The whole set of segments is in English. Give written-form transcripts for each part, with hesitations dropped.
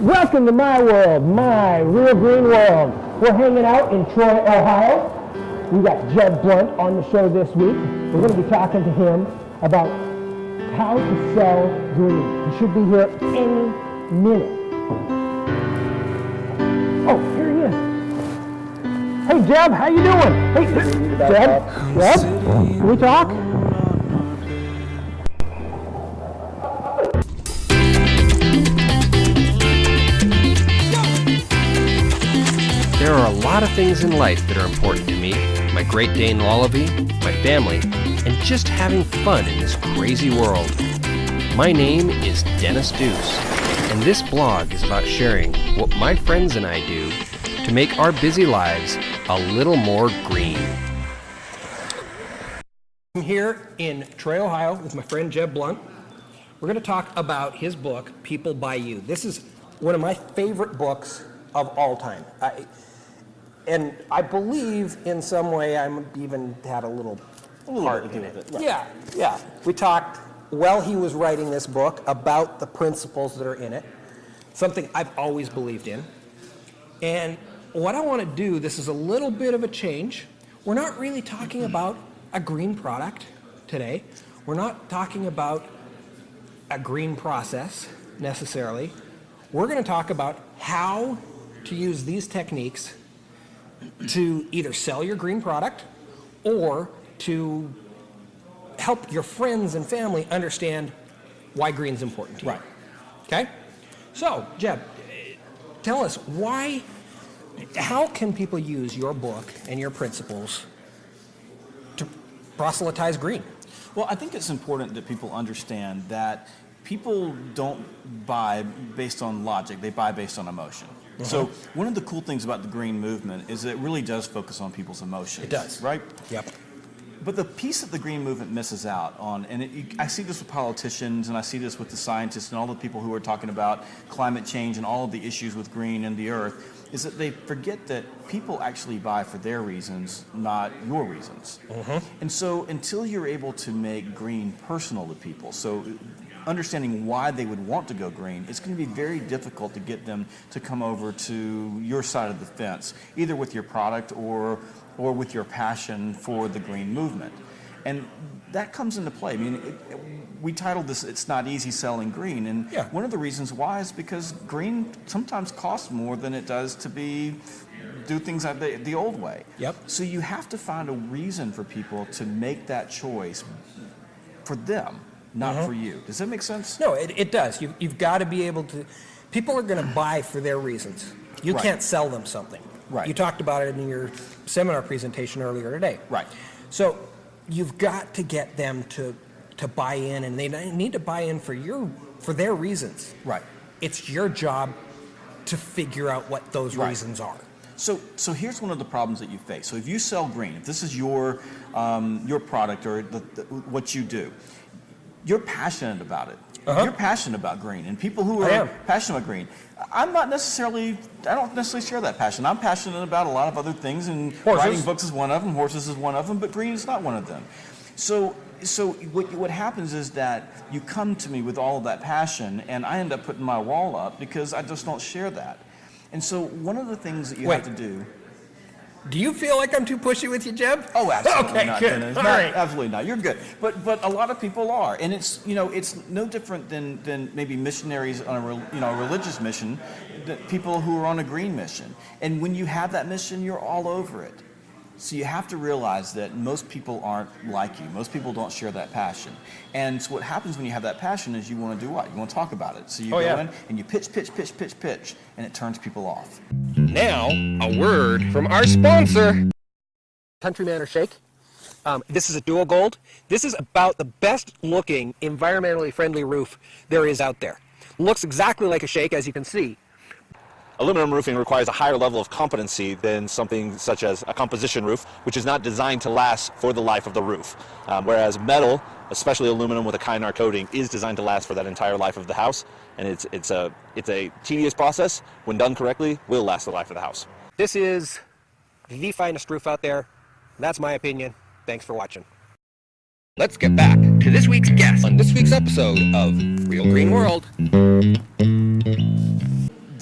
Welcome to my world, my real green world. We're hanging out in Troy, Ohio. We got Jeb Blount on the show this week. We're going to be talking to him about how to sell green. He should be here any minute. Oh, here he is. Hey Jeb, how you doing? Hey, Jeb, can we talk? There are a lot of things in life that are important to me. My Great Dane Lullaby, my family, and just having fun in this crazy world. My name is Dennis Deuce, and this blog is about sharing what my friends and I do to make our busy lives a little more green. I'm here in Troy, Ohio with my friend Jeb Blount. We're going to talk about his book, People by You. This is one of my favorite books of all time. And I believe in some way I'm even had a little part in it. Right. Yeah. We talked while he was writing this book about the principles that are in it, something I've always believed in. And what I want to do, this is a little bit of a change. We're not really talking about a green product today. We're not talking about a green process necessarily. We're going to talk about how to use these techniques to either sell your green product or to help your friends and family understand why green's important to you. Right. Okay? So, Jeb, tell us how can people use your book and your principles to proselytize green? Well, I think it's important that people understand that people don't buy based on logic, they buy based on emotion. So one of the cool things about the green movement is that it really does focus on people's emotions. It does. Right? Yep. But the piece that the green movement misses out on, and I see this with politicians, and I see this with the scientists and all the people who are talking about climate change and all of the issues with green and the earth, is that they forget that people actually buy for their reasons, not your reasons. And so until you're able to make green personal to people, so understanding why they would want to go green, it's going to be very difficult to get them to come over to your side of the fence, either with your product or with your passion for the green movement. And that comes into play. I mean, we titled this, It's Not Easy Selling Green, and one of the reasons why is because green sometimes costs more than it does to do things like the old way. Yep. So you have to find a reason for people to make that choice for them, not for you. Does that make sense? No, it does. You've got to be able to, people are going to buy for their reasons. You can't sell them something. Right. You talked about it in your seminar presentation earlier today. Right. So you've got to get them to buy in, and they need to buy in for their reasons. Right. It's your job to figure out what those reasons are. So here's one of the problems that you face. So if you sell green, if this is your product or what you do, you're passionate about it. You're passionate about green, and people who are passionate about green, I don't necessarily share that passion. I'm passionate about a lot of other things, and writing books is one of them, horses is one of them, but green is not one of them. So what happens is that you come to me with all of that passion, and I end up putting my wall up because I just don't share that. And so one of the things that you have to do. Do you feel like I'm too pushy with you, Jeb? Oh, absolutely not. Good. All right. Absolutely not. You're good. But a lot of people are, and it's no different than maybe missionaries on a religious mission, that people who are on a green mission. And when you have that mission, you're all over it. So you have to realize that most people aren't like you. Most people don't share that passion. And so what happens when you have that passion is you want to do what? You want to talk about it. So you go in and you pitch, and it turns people off. Now, a word from our sponsor, Countryman or Shake. This is a dual gold. This is about the best looking, environmentally friendly roof there is out there. Looks exactly like a Shake, as you can see. Aluminum roofing requires a higher level of competency than something such as a composition roof, which is not designed to last for the life of the roof. Whereas metal, especially aluminum with a Kynar coating, is designed to last for that entire life of the house. And it's a tedious process. When done correctly, will last the life of the house. This is the finest roof out there. That's my opinion. Thanks for watching. Let's get back to this week's guest on this week's episode of Real Green World.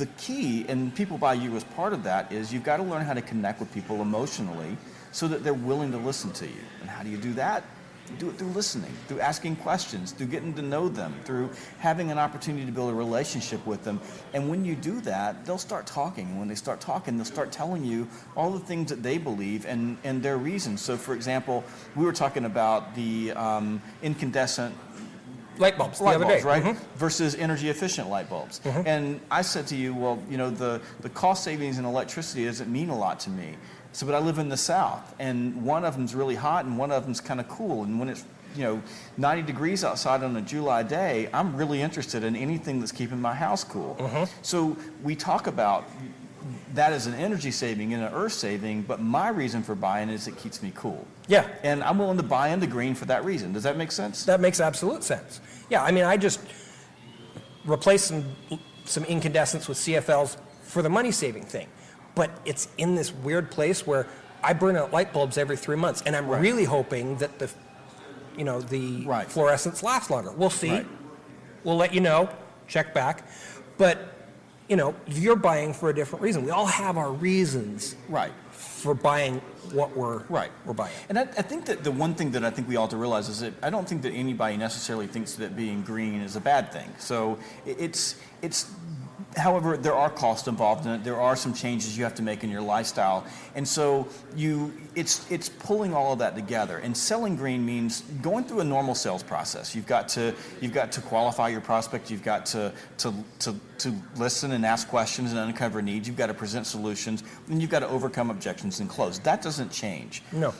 the key, and People by You as part of that, is you've got to learn how to connect with people emotionally so that they're willing to listen to you. And how do you do that? You do it through listening, through asking questions, through getting to know them, through having an opportunity to build a relationship with them. And when you do that, they'll start talking. And when they start talking, they'll start telling you all the things that they believe and their reasons. So, for example, we were talking about the incandescent Light bulbs the light other bulbs, day. right? Versus energy efficient light bulbs. And I said to you, well, you know, the cost savings in electricity doesn't mean a lot to me. So, but I live in the South, and one of them's really hot and one of them's kind of cool. And when it's, 90 degrees outside on a July day, I'm really interested in anything that's keeping my house cool. So we talk about that as an energy saving and an earth saving, but my reason for buying is it keeps me cool. Yeah. And I'm willing to buy into green for that reason. Does that make sense? That makes absolute sense. Yeah, I mean, I just replaced some incandescents with CFLs for the money-saving thing. But it's in this weird place where I burn out light bulbs every 3 months, and I'm really hoping that the fluorescents last longer. We'll see. Right. We'll let you know. Check back. But, you're buying for a different reason. We all have our reasons for buying what we're buying. And I think that the one thing that I think we ought to realize is that I don't think that anybody necessarily thinks that being green is a bad thing. So it's however, there are costs involved in it. There are some changes you have to make in your lifestyle, and so it's pulling all of that together. And selling green means going through a normal sales process. You've got to qualify your prospect. You've got to listen and ask questions and uncover needs. You've got to present solutions, and you've got to overcome objections and close. That doesn't change. No.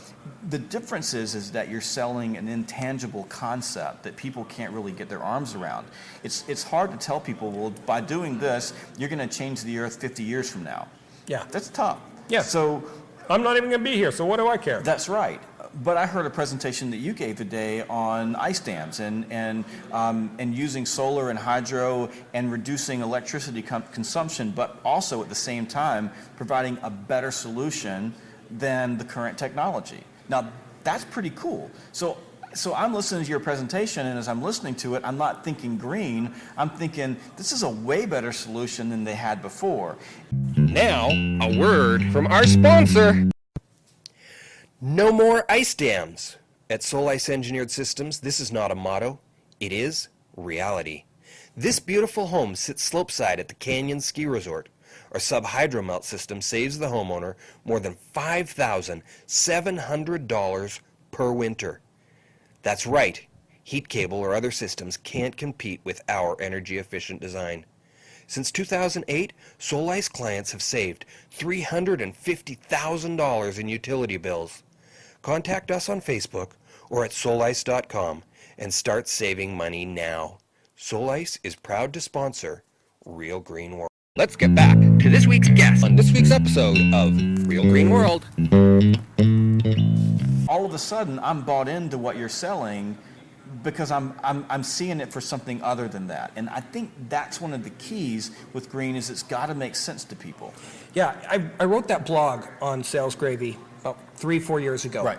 The difference is that you're selling an intangible concept that people can't really get their arms around. It's hard to tell people, well, by doing this, you're going to change the earth 50 years from now. Yeah. That's tough. Yeah. So I'm not even going to be here, so what do I care? that's right. But I heard a presentation that you gave today on ice dams and using solar and hydro and reducing electricity consumption, but also at the same time providing a better solution than the current technology. Now, that's pretty cool. So I'm listening to your presentation, and as I'm listening to it, I'm not thinking green. I'm thinking this is a way better solution than they had before. Now, a word from our sponsor. No more ice dams. At Soul Ice Engineered Systems, this is not a motto. It is reality. This beautiful home sits slopeside at the Canyon Ski Resort. Our sub-hydro-melt system saves the homeowner more than $5,700 per winter. That's right. Heat cable or other systems can't compete with our energy-efficient design. Since 2008, Soul Ice clients have saved $350,000 in utility bills. Contact us on Facebook or at soulice.com and start saving money now. Soul Ice is proud to sponsor Real Green World. Let's get back to this week's guest on this week's episode of Real Green World. All of a sudden, I'm bought into what you're selling because I'm seeing it for something other than that. And I think that's one of the keys with green is it's got to make sense to people. Yeah, I wrote that blog on Sales Gravy about 3-4 years ago. Right.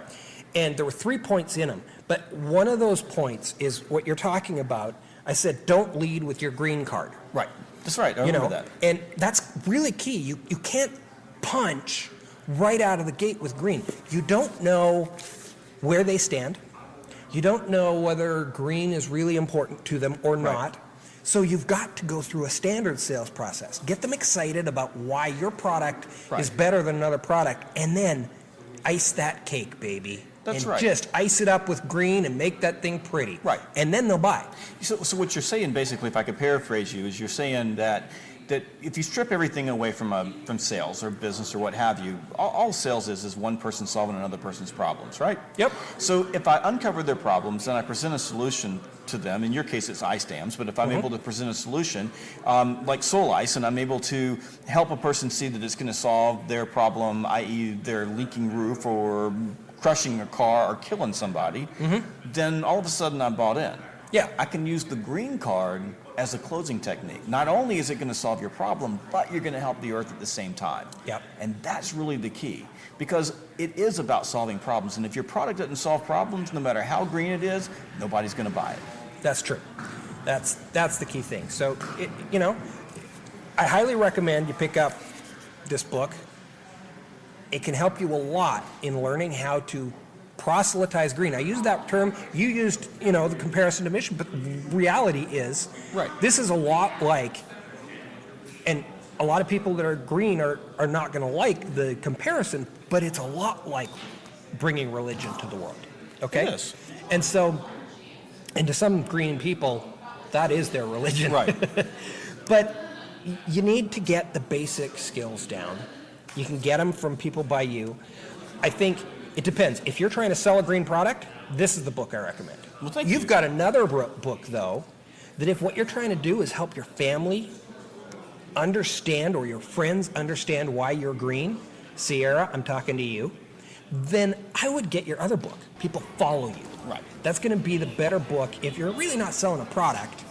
And there were 3 points in them. But one of those points is what you're talking about. I said, don't lead with your green card. Right. That's right. I remember that. And that's really key. You can't punch right out of the gate with green. You don't know where they stand. You don't know whether green is really important to them or not. So you've got to go through a standard sales process. Get them excited about why your product is better than another product, and then ice that cake, baby. That's and right. Just ice it up with green and make that thing pretty. Right. And then they'll buy. So what you're saying, basically, if I could paraphrase you, is you're saying that if you strip everything away from sales or business or what have you, all sales is one person solving another person's problems, right? Yep. So if I uncover their problems and I present a solution to them, in your case it's ice dams, but if I'm able to present a solution like Soul Ice, and I'm able to help a person see that it's going to solve their problem, i.e. their leaking roof or crushing a car or killing somebody, then all of a sudden I'm bought in. Yeah. I can use the green card as a closing technique. Not only is it going to solve your problem, but you're going to help the earth at the same time. Yep. And that's really the key, because it is about solving problems. And if your product doesn't solve problems, no matter how green it is, nobody's going to buy it. That's true. That's the key thing. So, I highly recommend you pick up this book. It can help you a lot in learning how to proselytize green. I use that term. You used, the comparison to mission, but reality is, Right. This is a lot like, and a lot of people that are green are not going to like the comparison, but it's a lot like bringing religion to the world. Okay? It is. And so, and to some green people, that is their religion. Right. But you need to get the basic skills down. You can get them from people by you. I think it depends. If you're trying to sell a green product, this is the book I recommend. Well, thank You've you. got another book, though, that if what you're trying to do is help your family understand or your friends understand why you're green, Sierra, I'm talking to you, then I would get your other book, People Follow You. Right. That's going to be the better book if you're really not selling a product,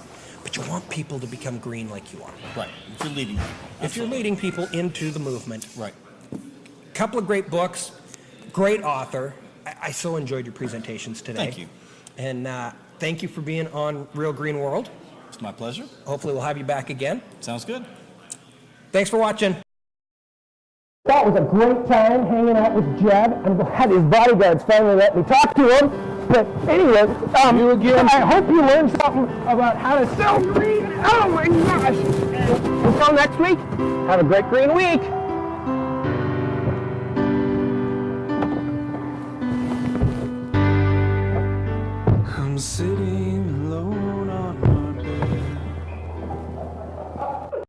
but you want people to become green like you are. Right. If you're leading people. If you're leading people into the movement. Right. Couple of great books, great author. I so enjoyed your presentations today. Thank you. And thank you for being on Real Green World. It's my pleasure. Hopefully we'll have you back again. Sounds good. Thanks for watching. That was a great time hanging out with Jeb. I'm glad his bodyguards finally let me talk to him. But anyway, I hope you learned something about how to sell green. Oh my gosh! Until next week, have a great green week.